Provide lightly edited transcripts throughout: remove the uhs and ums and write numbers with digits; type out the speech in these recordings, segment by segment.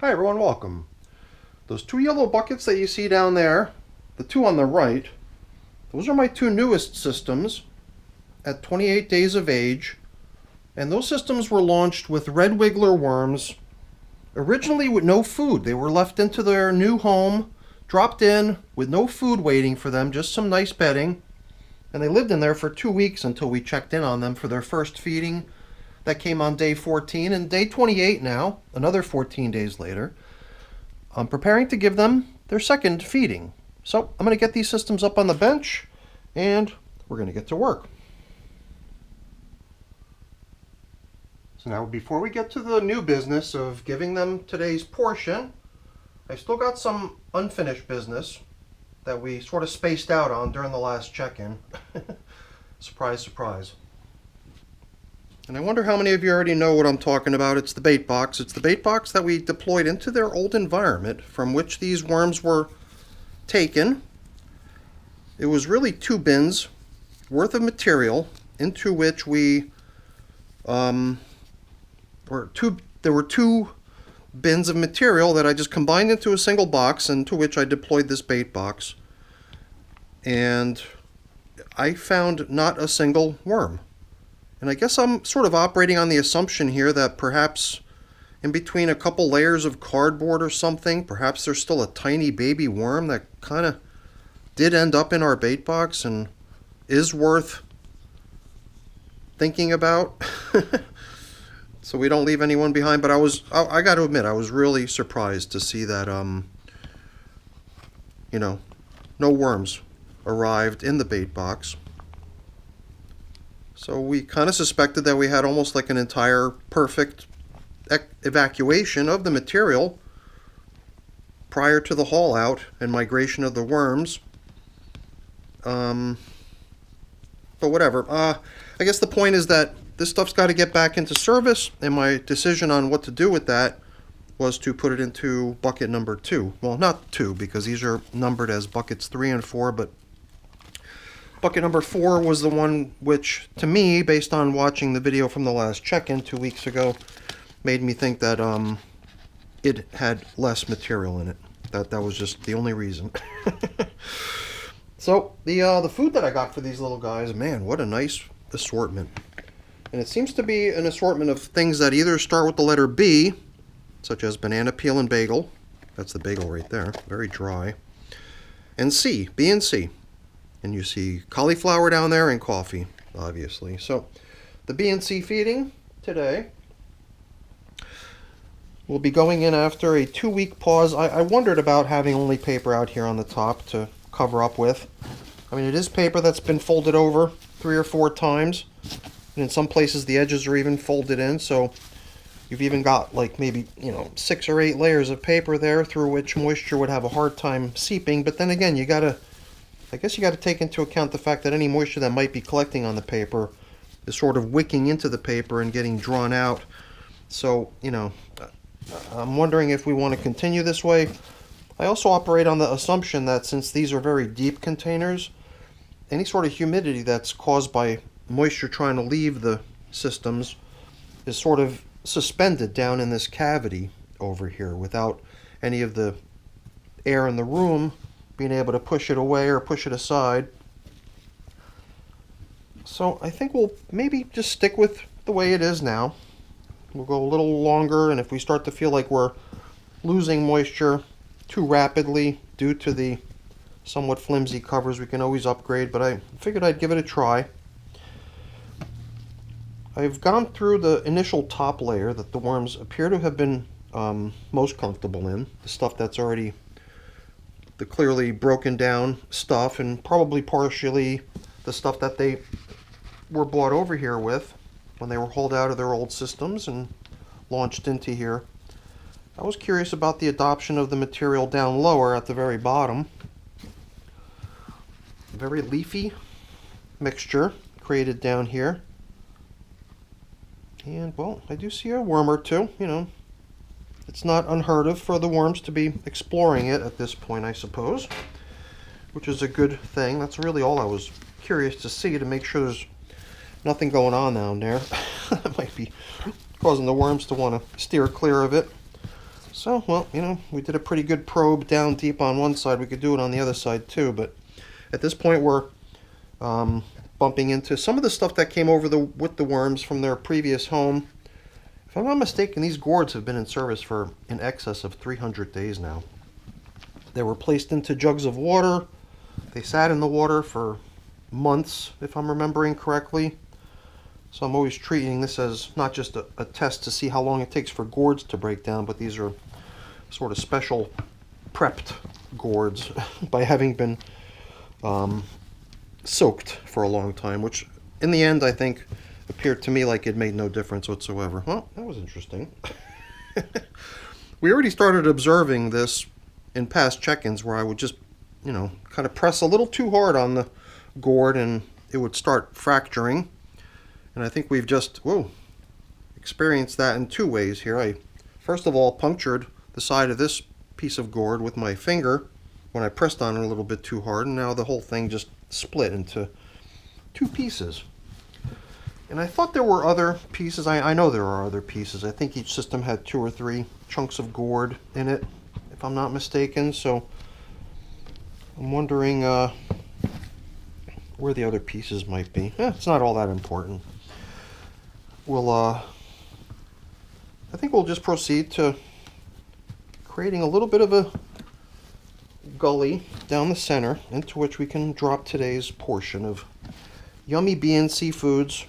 Hi everyone, welcome. Those two yellow buckets that you see down there, the two on the right, those are my two newest systems at 28 days of age. And those systems were launched with red wiggler worms, originally with no food. They were left into their new home, dropped in with no food waiting for them, just some nice bedding. And they lived in there for 2 weeks until we checked in on them for their first feeding. That came on day 14, and day 28 now, another 14 days later, I'm preparing to give them their second feeding. So I'm going to get these systems up on the bench, and we're going to get to work. So now, before we get to the new business of giving them today's portion, I still got some unfinished business that we sort of spaced out on during the last check-in. Surprise, surprise. And I wonder how many of you already know what I'm talking about. It's the bait box. It's the bait box that we deployed into their old environment from which these worms were taken. It was really 2 bins worth of material into which we, there were 2 bins of material that I just combined into a single box, and to which I deployed this bait box. And I found not a single worm. And I guess I'm sort of operating on the assumption here that perhaps in between a couple layers of cardboard or something, perhaps there's still a tiny baby worm that kind of did end up in our bait box and is worth thinking about. So we don't leave anyone behind. But I got to admit, I was really surprised to see that, no worms arrived in the bait box. So we kind of suspected that we had almost like an entire perfect evacuation of the material prior to the haul out and migration of the worms. But whatever. I guess the point is that this stuff's got to get back into service, and my decision on what to do with that was to put it into bucket number 2. Well, not 2, because these are numbered as buckets 3 and 4, but bucket number 4 was the one which, to me, based on watching the video from the last check-in 2 weeks ago, made me think that it had less material in it. That was just the only reason. So the food that I got for these little guys, man, what a nice assortment. And it seems to be an assortment of things that either start with the letter B, such as banana peel and bagel. That's the bagel right there, very dry. And C, B and C. And you see cauliflower down there and coffee, obviously. So the B and C feeding today will be going in after a 2-week pause. I wondered about having only paper out here on the top to cover up with. I mean, it is paper that's been folded over 3 or 4 times. And in some places the edges are even folded in. So you've even got like maybe, 6 or 8 layers of paper there through which moisture would have a hard time seeping. But then again, I guess you got to take into account the fact that any moisture that might be collecting on the paper is sort of wicking into the paper and getting drawn out. So, I'm wondering if we want to continue this way. I also operate on the assumption that since these are very deep containers, any sort of humidity that's caused by moisture trying to leave the systems is sort of suspended down in this cavity over here without any of the air in the room being able to push it away or push it aside. So I think we'll maybe just stick with the way it is now. We'll go a little longer, and if we start to feel like we're losing moisture too rapidly due to the somewhat flimsy covers, we can always upgrade, but I figured I'd give it a try. I've gone through the initial top layer that the worms appear to have been most comfortable in, the stuff that's already the clearly broken down stuff, and probably partially the stuff that they were brought over here with when they were hauled out of their old systems and launched into here. I was curious about the adoption of the material down lower at the very bottom. Very leafy mixture created down here. And, well, I do see a worm or two, It's not unheard of for the worms to be exploring it at this point, I suppose, which is a good thing. That's really all I was curious to see, to make sure there's nothing going on down there that might be causing the worms to want to steer clear of it. So, well, you know, we did a pretty good probe down deep on one side. We could do it on the other side too, but at this point we're bumping into some of the stuff that came over with the worms from their previous home. If I'm not mistaken, these gourds have been in service for in excess of 300 days now. They were placed into jugs of water. They sat in the water for months, if I'm remembering correctly. So I'm always treating this as not just a test to see how long it takes for gourds to break down, but these are sort of special prepped gourds by having been soaked for a long time, which in the end I think appeared to me like it made no difference whatsoever. Well, that was interesting. We already started observing this in past check-ins where I would just, you know, kind of press a little too hard on the gourd and it would start fracturing. And I think we've just, experienced that in two ways here. I first of all punctured the side of this piece of gourd with my finger when I pressed on it a little bit too hard, and now the whole thing just split into two pieces. And I thought there were other pieces. I know there are other pieces. I think each system had 2 or 3 chunks of gourd in it, if I'm not mistaken. So I'm wondering where the other pieces might be. It's not all that important. I think we'll just proceed to creating a little bit of a gully down the center into which we can drop today's portion of yummy BNC foods.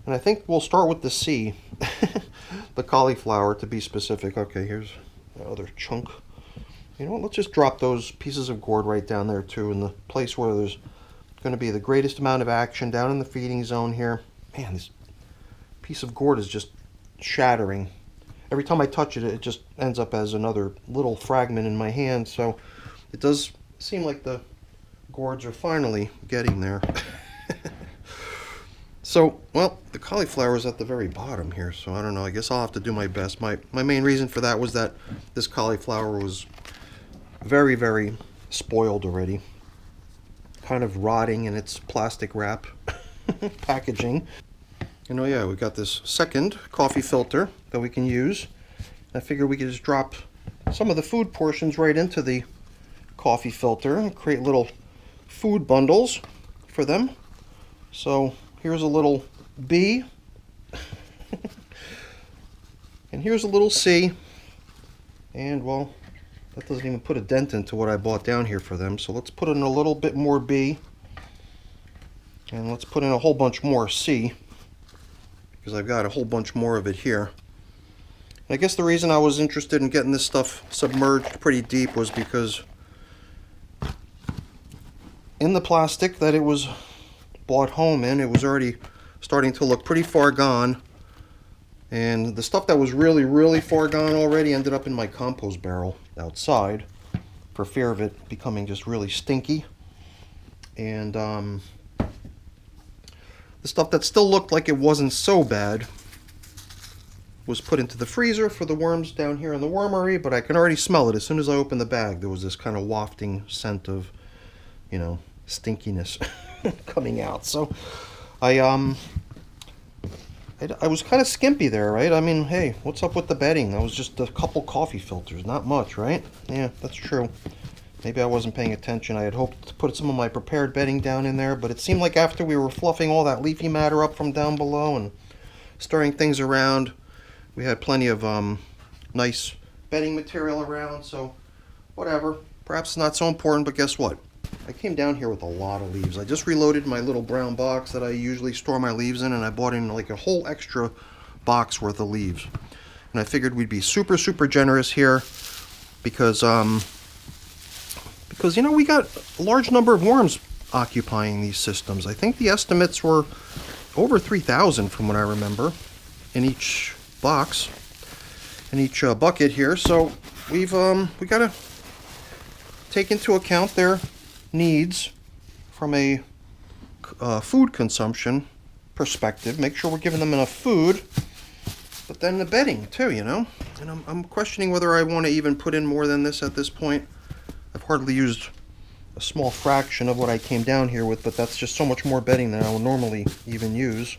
And I think we'll start with the C, the cauliflower to be specific. Okay, here's the other chunk. You know what, let's just drop those pieces of gourd right down there too, in the place where there's going to be the greatest amount of action, down in the feeding zone here. Man, this piece of gourd is just shattering. Every time I touch it, it just ends up as another little fragment in my hand. So it does seem like the gourds are finally getting there. So, well, the cauliflower is at the very bottom here, so I don't know. I guess I'll have to do my best. My main reason for that was that this cauliflower was very, very spoiled already. Kind of rotting in its plastic wrap packaging. And oh yeah, we got this second coffee filter that we can use. I figured we could just drop some of the food portions right into the coffee filter and create little food bundles for them. So here's a little B, and here's a little C, and well, that doesn't even put a dent into what I bought down here for them. So let's put in a little bit more B, and let's put in a whole bunch more C, because I've got a whole bunch more of it here. And I guess the reason I was interested in getting this stuff submerged pretty deep was because in the plastic that it was bought home in, it was already starting to look pretty far gone, and the stuff that was really, really far gone already ended up in my compost barrel outside for fear of it becoming just really stinky. And the stuff that still looked like it wasn't so bad was put into the freezer for the worms down here in the wormery, but I can already smell it. As soon as I opened the bag, there was this kind of wafting scent of, you know, stinkiness coming out. So I was kind of skimpy there, right? I mean, hey, what's up with the bedding? That was just a couple coffee filters, not much, right? Yeah, that's true. Maybe I wasn't paying attention. I had hoped to put some of my prepared bedding down in there, but it seemed like after we were fluffing all that leafy matter up from down below and stirring things around, we had plenty of nice bedding material around, so whatever. Perhaps not so important, but guess what? I came down here with a lot of leaves. I just reloaded my little brown box that I usually store my leaves in, and I bought in like a whole extra box worth of leaves. And I figured we'd be super, super generous here because you know, we got a large number of worms occupying these systems. I think the estimates were over 3,000 from what I remember in each box, in each bucket here. So we got to take into account their needs from a food consumption perspective. Make sure we're giving them enough food, but then the bedding too, you know. And I'm questioning whether I want to even put in more than this at this point. I've hardly used a small fraction of what I came down here with, but that's just so much more bedding than I would normally even use.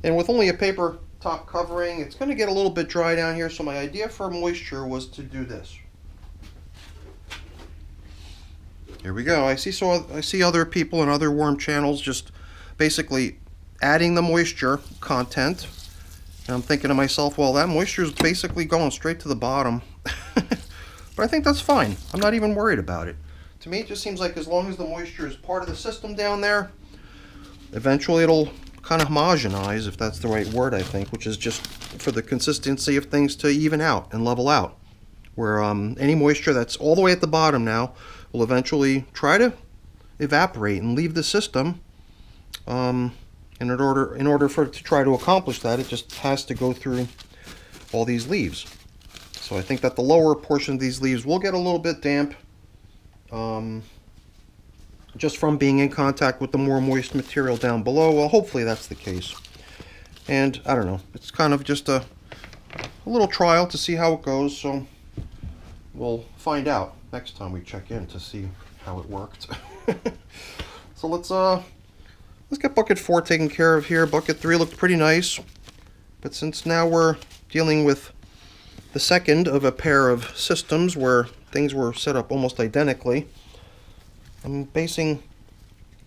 And with only a paper top covering. It's going to get a little bit dry down here, so my idea for moisture was to do this. Here we go. I see other people and other worm channels just basically adding the moisture content. And I'm thinking to myself, well, that moisture is basically going straight to the bottom. But I think that's fine. I'm not even worried about it. To me, it just seems like as long as the moisture is part of the system down there, eventually it'll kind of homogenize, if that's the right word, I think, which is just for the consistency of things to even out and level out. Where any moisture that's all the way at the bottom now will eventually try to evaporate and leave the system. And in order for it to try to accomplish that, it just has to go through all these leaves. So I think that the lower portion of these leaves will get a little bit damp, just from being in contact with the more moist material down below. Well, hopefully that's the case. And I don't know, it's kind of just a little trial to see how it goes, so we'll find out next time we check in to see how it worked. So let's get bucket 4 taken care of here. Bucket 3 looked pretty nice, but since now we're dealing with the second of a pair of systems where things were set up almost identically, I'm basing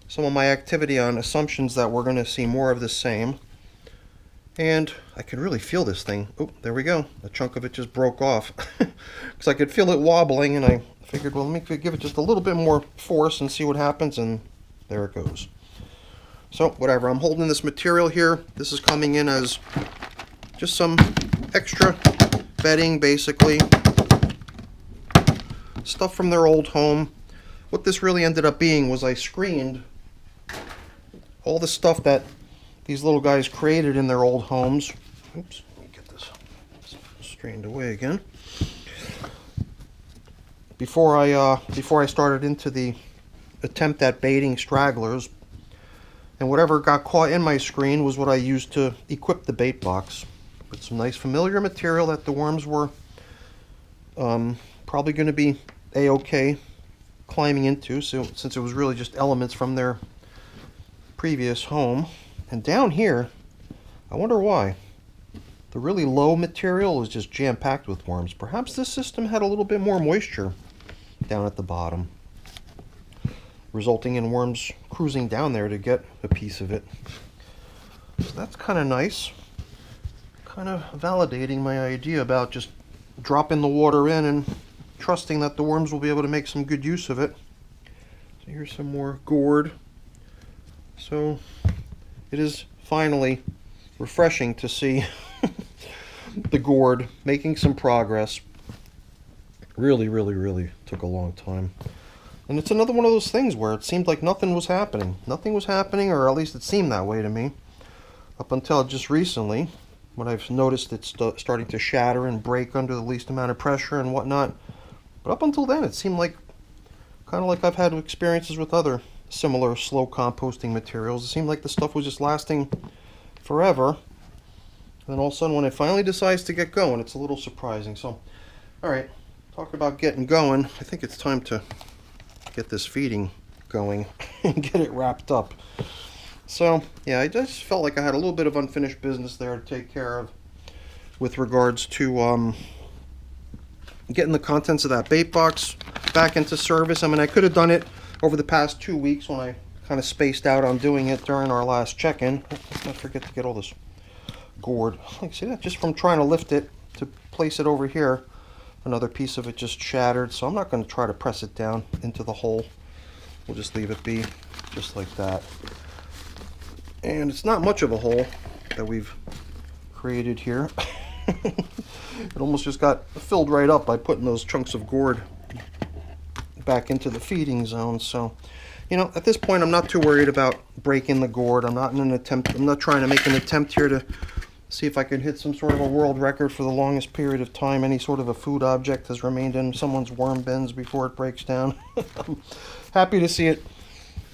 some of my activity on assumptions that we're going to see more of the same. And I can really feel this thing. Oh, there we go. A chunk of it just broke off. Because I could feel it wobbling, and I figured, well, let me give it just a little bit more force and see what happens, and there it goes. So, whatever. I'm holding this material here. This is coming in as just some extra bedding, basically. Stuff from their old home. What this really ended up being was I screened all the stuff that these little guys created in their old homes. Oops, let me get this strained away again. Before I started into the attempt at baiting stragglers, and whatever got caught in my screen was what I used to equip the bait box with some nice familiar material that the worms were probably going to be a-okay climbing into, so since it was really just elements from their previous home. And down here, I wonder why. The really low material is just jam-packed with worms. Perhaps this system had a little bit more moisture down at the bottom, resulting in worms cruising down there to get a piece of it. So that's kind of nice. Kind of validating my idea about just dropping the water in and trusting that the worms will be able to make some good use of it. So here's some more gourd. So it is finally refreshing to see the gourd making some progress. Really, really, really took a long time. And it's another one of those things where it seemed like nothing was happening. Nothing was happening, or at least it seemed that way to me, up until just recently, when I've noticed it's starting to shatter and break under the least amount of pressure and whatnot. But up until then, it seemed like, kind of like I've had experiences with other similar slow composting materials. It seemed like the stuff was just lasting forever. And then all of a sudden, when it finally decides to get going, it's a little surprising. So, alright, talk about getting going. I think it's time to get this feeding going and get it wrapped up. So, yeah, I just felt like I had a little bit of unfinished business there to take care of with regards to getting the contents of that bait box back into service. I mean, I could have done it over the past 2 weeks when I kind of spaced out on doing it during our last check-in. Let's not forget to get all this gourd. Like, see that? Just from trying to lift it to place it over here, another piece of it just shattered. So I'm not going to try to press it down into the hole. We'll just leave it be just like that. And it's not much of a hole that we've created here. It almost just got filled right up by putting those chunks of gourd back into the feeding zone. So, you know, at this point, I'm not too worried about breaking the gourd. I'm not trying to make an attempt here to see if I can hit some sort of a world record for the longest period of time any sort of a food object has remained in someone's worm bins before it breaks down. I'm happy to see it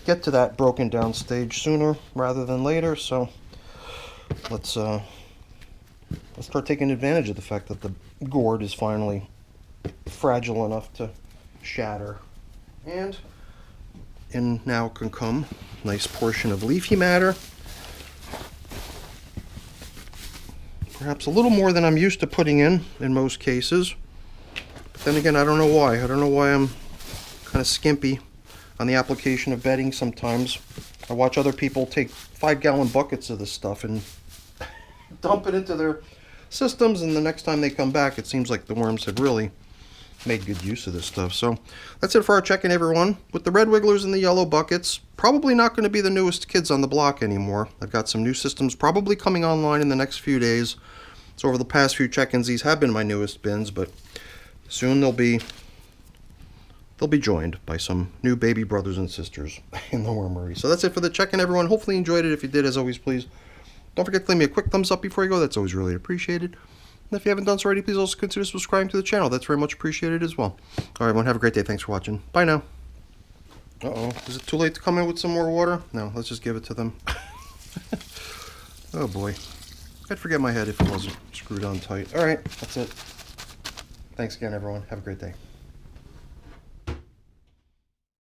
get to that broken down stage sooner rather than later. So let's start taking advantage of the fact that the gourd is finally fragile enough to shatter. And in now can come a nice portion of leafy matter. Perhaps a little more than I'm used to putting in most cases. But then again, I don't know why. I don't know why I'm kind of skimpy on the application of bedding sometimes. I watch other people take 5-gallon buckets of this stuff and dump it into their systems, and the next time they come back, it seems like the worms have really made good use of this stuff. So that's it for our check-in, everyone. With the red wigglers and the yellow buckets, probably not going to be the newest kids on the block anymore. I've got some new systems probably coming online in the next few days. So over the past few check-ins, these have been my newest bins, but soon they'll be joined by some new baby brothers and sisters in the wormery. So that's it for the check-in, everyone. Hopefully you enjoyed it. If you did, as always, please don't forget to leave me a quick thumbs up before you go. That's always really appreciated. And if you haven't done so already, please also consider subscribing to the channel. That's very much appreciated as well. All right, everyone, have a great day. Thanks for watching. Bye now. Uh-oh. Is it too late to come in with some more water? No, let's just give it to them. Oh, boy. I'd forget my head if it wasn't screwed on tight. All right, that's it. Thanks again, everyone. Have a great day.